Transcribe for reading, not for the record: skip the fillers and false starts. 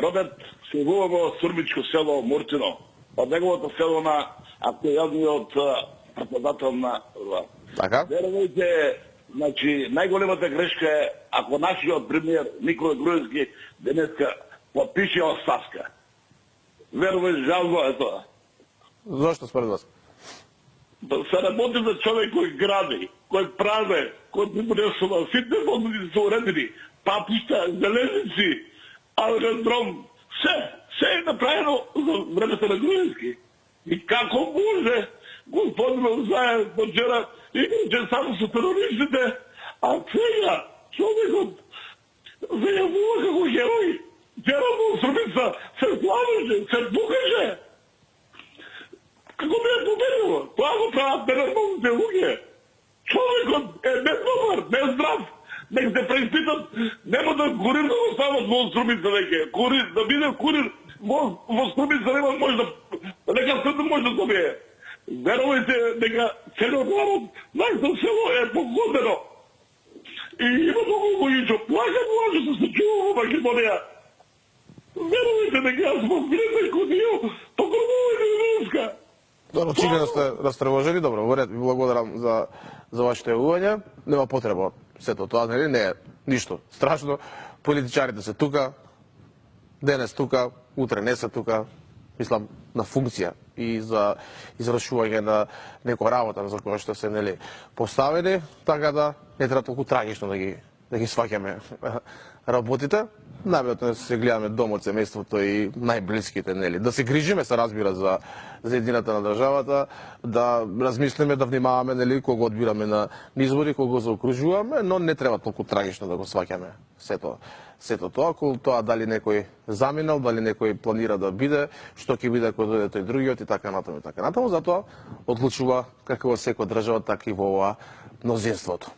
Роберт се во Сурбичко село Муртино, од неговото село на актуелниот председател на Така? Верувајте, значи најголемата грешка е ако нашиот премиер Никола Груевски денеска подпише оставка. Верувај, жално е тоа. Зошто според вас? Се работи за човек кој гради, кој прави, кој принесува сите водни се уредени, патишта, железници, аеродром, се е направено за времето на Груевски. И како може господинот Заев до вчера играче само со терористите, а сега човекот зајавува како герој. Вчера во Србица се славеше, се покаже. Како би е победило? Тоа го прават ненормалните луѓе. Човекот е недобар, не здрав. Нек се преиспитат, нема да курир да го стават во Србица веќе. Курир, да биде курир во Србица нема може да... Нека се може да добие. Верувајте дека целиот народ, нашето село е погодено. И има многу луѓе, плака се чува во Македонија. Верувајте дека јас во близък од нив, покоруваме Груевска. Добро, очигледно сте растревожени, добро, во ред, ви благодарам за вашето јавување. Нема потреба сето тоа, нели, не е ништо страшно. Политичарите се тука, денес тука, утре не се тука, мислам на функција и за извршување на некоја работа за која што се, нели, поставени, така да не треба толку трагично да ги сваќаме работите. Најбитно е да се гледаме дом од семејството и најблиските, нели, да се грижиме, се разбира, за едината на државата, да размислиме, да внимаваме, нели, кога одбираме на избори, кога заокружуваме, но не треба толку трагично да го сваќаме сето тоа. Околу тоа дали некој заминал, дали некој планира да биде, што ќе биде кога дојде тој другиот и така натаму и така натаму, затоа одлучува како во секоја држава, така и во ова мнозинството.